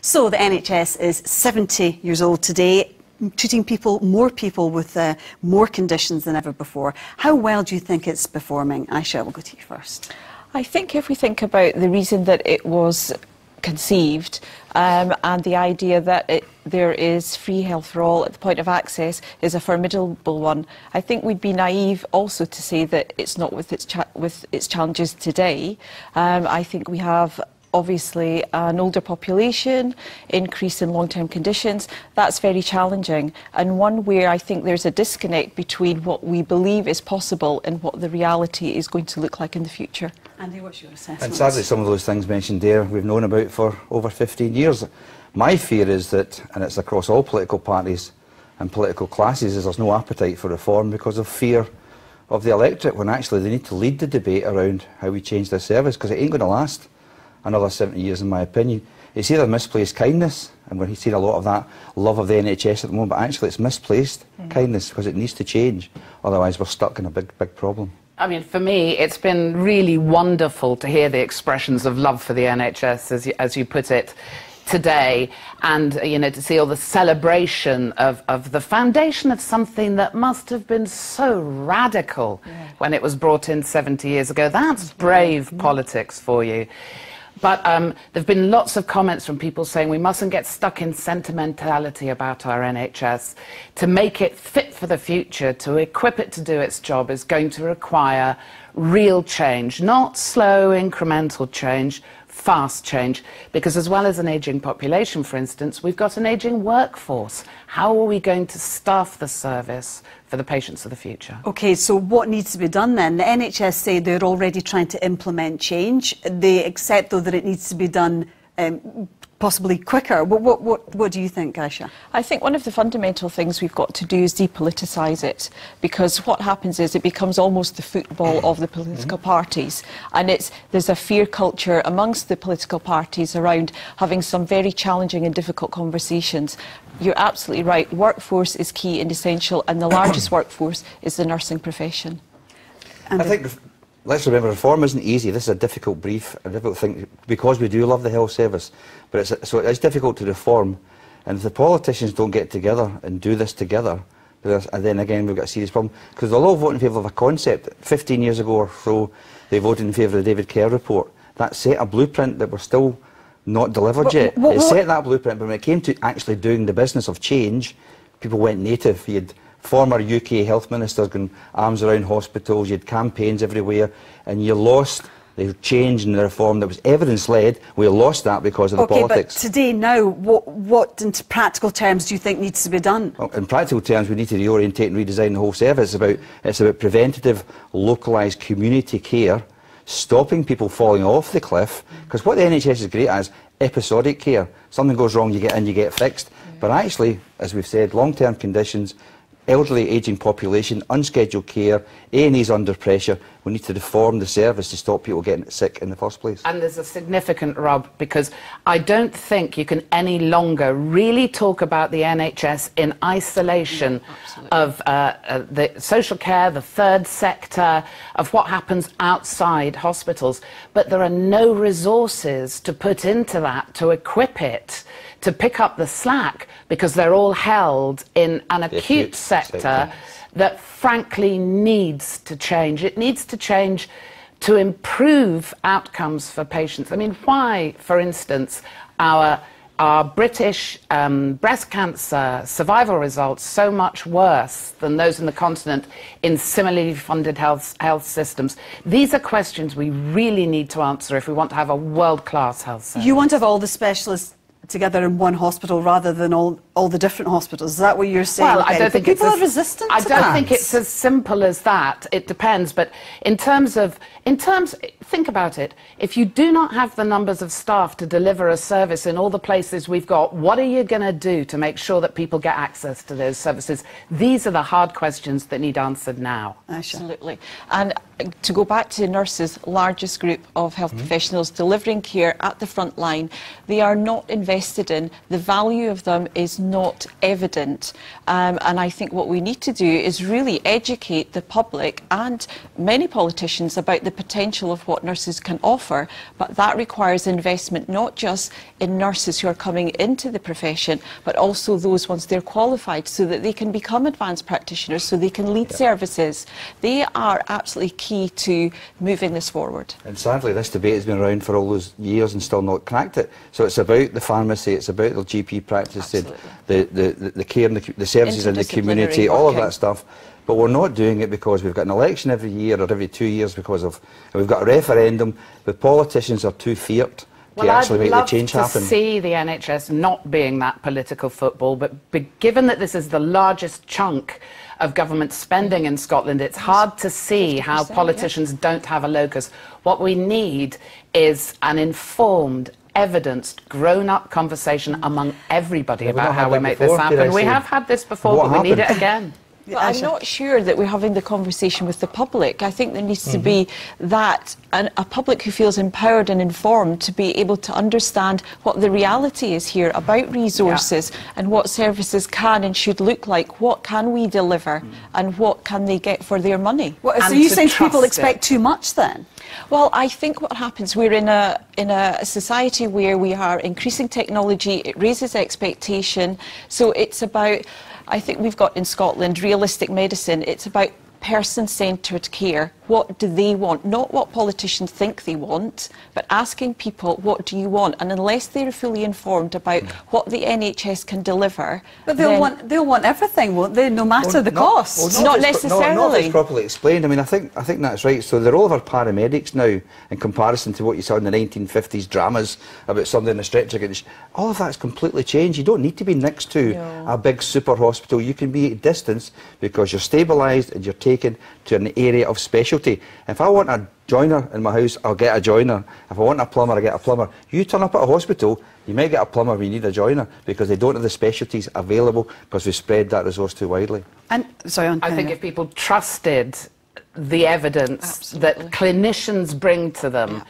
So the NHS is 70 years old today, treating more people with more conditions than ever before. How well do you think it's performing? Aisha, we'll go to you first. I think if we think about the reason that it was conceived and the idea that there is free health for all at the point of access is a formidable one. I think we'd be naive also to say that it's not with its challenges today. I think we have obviously an older population, increase in long-term conditions. That's very challenging, and one where I think there's a disconnect between what we believe is possible and what the reality is going to look like in the future. Andy, what's your assessment? And sadly, some of those things mentioned there we've known about for over 15 years. My fear is that, and it's across all political parties and political classes, is there's no appetite for reform because of fear of the electorate, when actually they need to lead the debate around how we change this service, because it ain't going to last another 70 years, in my opinion. It's either misplaced kindness, and we're seeing a lot of that love of the NHS at the moment, but actually it's misplaced kindness, because it needs to change. Otherwise we're stuck in a big problem. I mean, for me, it's been really wonderful to hear the expressions of love for the NHS, as you put it, today, and, you know, to see all the celebration of the foundation of something that must have been so radical when it was brought in 70 years ago. That's brave politics for you. But there have been lots of comments from people saying we mustn't get stuck in sentimentality about our NHS. To make it fit for the future, to equip it to do its job, is going to require real change, not slow, incremental change, fast change, because as well as an ageing population, for instance, we've got an ageing workforce. How are we going to staff the service for the patients of the future? OK, so what needs to be done then? The NHS say they're already trying to implement change. They accept, though, that it needs to be done possibly quicker. What do you think, Aisha? I think one of the fundamental things we've got to do is depoliticise it, because what happens is it becomes almost the football of the political parties, and there's a fear culture amongst the political parties around having some very challenging and difficult conversations. You're absolutely right, workforce is key and essential, and the largest workforce is the nursing profession. I think, let's remember, reform isn't easy. This is a difficult brief, a difficult thing, because we do love the health service. But so it's difficult to reform. And if the politicians don't get together and do this together, and then again we've got a serious problem. Because they'll all vote in favour of a concept. 15 years ago or so, they voted in favour of the David Kerr report. That set a blueprint that we're still not delivered yet. It set that blueprint, but when it came to actually doing the business of change, people went native. You had former UK health ministers going arms around hospitals, you had campaigns everywhere, and you lost the change and the reform that was evidence-led. We lost that because of the politics. But today, now, what in practical terms do you think needs to be done? Well, in practical terms, we need to reorientate and redesign the whole service. It's about preventative, localised community care, stopping people falling off the cliff, because what the NHS is great at is episodic care. Something goes wrong, you get in, you get fixed. But actually, as we've said, long-term conditions, elderly ageing population, unscheduled care, A&E's under pressure. We need to reform the service to stop people getting sick in the first place. And there's a significant rub, because I don't think you can any longer really talk about the NHS in isolation of the social care, the third sector, of what happens outside hospitals. But there are no resources to put into that, to equip it, to pick up the slack, because they're all held in an acute sector that frankly needs to change. It needs to change to improve outcomes for patients. I mean, why, for instance, our British breast cancer survival results so much worse than those in the continent in similarly funded health systems? These are questions we really need to answer if we want to have a world-class health service. You want to have all the specialists together in one hospital rather than all the different hospitals. Is that what you're saying? Well, I don't think people are resistant to that. I don't think it's as simple as that. It depends. But in terms, think about it. If you do not have the numbers of staff to deliver a service in all the places we've got, what are you going to do to make sure that people get access to those services? These are the hard questions that need answered now. Absolutely. And to go back to nurses, largest group of health professionals delivering care at the front line, they are not invested in. The value of them is not evident. And I think what we need to do is really educate the public and many politicians about the potential of what nurses can offer. But that requires investment not just in nurses who are coming into the profession, but also those once they're qualified, so that they can become advanced practitioners, so they can lead services. They are absolutely key to moving this forward. And sadly, this debate has been around for all those years and still not cracked it. So it's about the pharmacy, it's about the GP practice, the care and the services in the community, all of that stuff. But we're not doing it because we've got an election every year or every 2 years because of, and we've got a referendum. The politicians are too feared to actually make the change happen. I'd love to see the NHS not being that political football, but given that this is the largest chunk of government spending in Scotland, it's hard to see how politicians don't have a locus. What we need is an informed, evidenced, grown-up conversation among everybody about how we make this happen. We have had this before, but we need it again. Well, I'm not sure that we're having the conversation with the public. I think there needs to be that, a public who feels empowered and informed to be able to understand what the reality is here about resources and what services can and should look like. What can we deliver and what can they get for their money? Well, so you saying people expect too much then? Well, I think what happens, we're in a society where we are increasing technology, it raises expectation, so it's about, I think we've got in Scotland realistic medicine. It's about person-centred care. What do they want? Not what politicians think they want, but asking people, what do you want? And unless they're fully informed about what the NHS can deliver... But they'll want everything, won't they, no matter the cost? Not necessarily. Not if it's properly explained. I mean, I think that's right. So the role of our paramedics now, in comparison to what you saw in the 1950s dramas about somebody in a stretcher getting... All of that's completely changed. You don't need to be next to a big super hospital. You can be at distance because you're stabilised and you're taken to an area of specialty. If I want a joiner in my house, I'll get a joiner. If I want a plumber, I get a plumber. You turn up at a hospital, you might get a plumber when you need a joiner because they don't have the specialties available because we spread that resource too widely. And I think if people trusted the evidence that clinicians bring to them,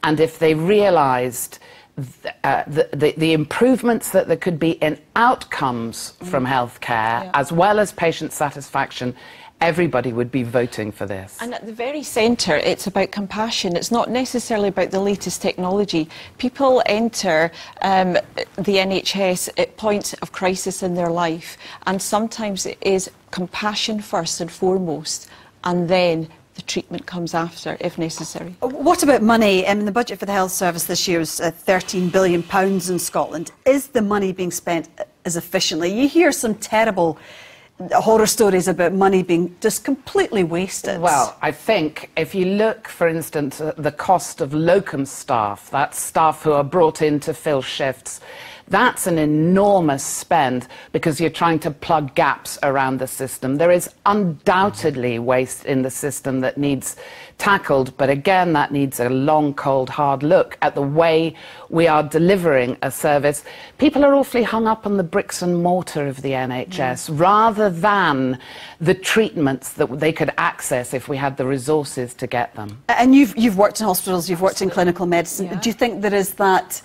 and if they realised the improvements that there could be in outcomes from healthcare, as well as patient satisfaction, everybody would be voting for this. And at the very centre, it's about compassion. It's not necessarily about the latest technology. People enter the NHS at points of crisis in their life, and sometimes it is compassion first and foremost, and then the treatment comes after, if necessary. What about money? The budget for the health service this year is £13 billion in Scotland. Is the money being spent as efficiently? You hear some terrible horror stories about money being just completely wasted. Well, I think if you look, for instance, at the cost of locum staff, that's staff who are brought in to fill shifts, that's an enormous spend because you're trying to plug gaps around the system. There is undoubtedly waste in the system that needs tackled, but again, that needs a long, cold, hard look at the way we are delivering a service. People are awfully hung up on the bricks and mortar of the NHS rather than the treatments that they could access if we had the resources to get them. And you've worked in hospitals, you've worked in clinical medicine. Do you think there is that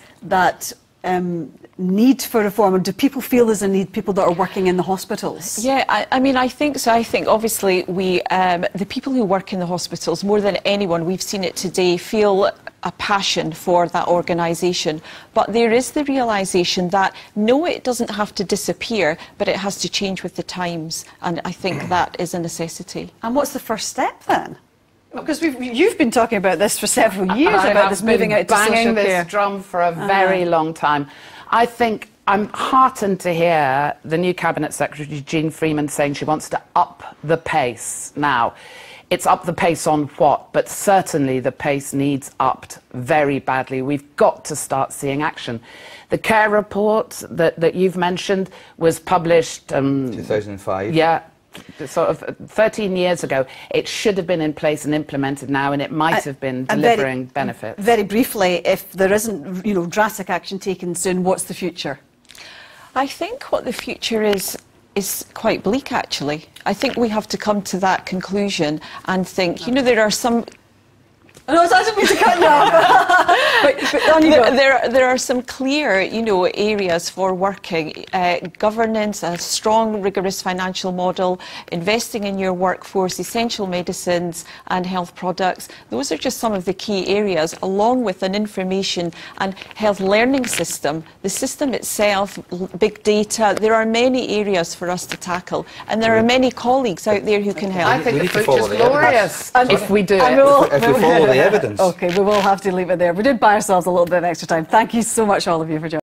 need for reform, or do people feel there's a need, people that are working in the hospitals? Yeah, I mean, I think so. I think obviously the people who work in the hospitals, more than anyone, we've seen it today, feel a passion for that organisation. But there is the realisation that, no, it doesn't have to disappear, but it has to change with the times. And I think that is a necessity. And what's the first step then? Because you've been talking about this for several years, about this moving out to social care. I've been banging this drum for a very long time. I think I'm heartened to hear the new Cabinet Secretary, Jean Freeman, saying she wants to up the pace now. It's up the pace on what? But certainly the pace needs upped very badly. We've got to start seeing action. The care report that you've mentioned was published... 2005. Yeah. Sort of 13 years ago. It should have been in place and implemented now, and it might have been delivering benefits. Very briefly, if there isn't, drastic action taken soon, what's the future? I think what the future is quite bleak, actually. I think we have to come to that conclusion and think, there are some No, I didn't mean to cut you off. but on you go. There are some clear, areas for working. Governance, a strong, rigorous financial model, investing in your workforce, essential medicines and health products. Those are just some of the key areas, along with an information and health learning system. The system itself, big data, there are many areas for us to tackle. And there are many colleagues out there who can help. I think the future's glorious if we do it. If we follow the evidence. Okay, we will have to leave it there. We did buy ourselves a little bit of extra time. Thank you so much, all of you, for joining.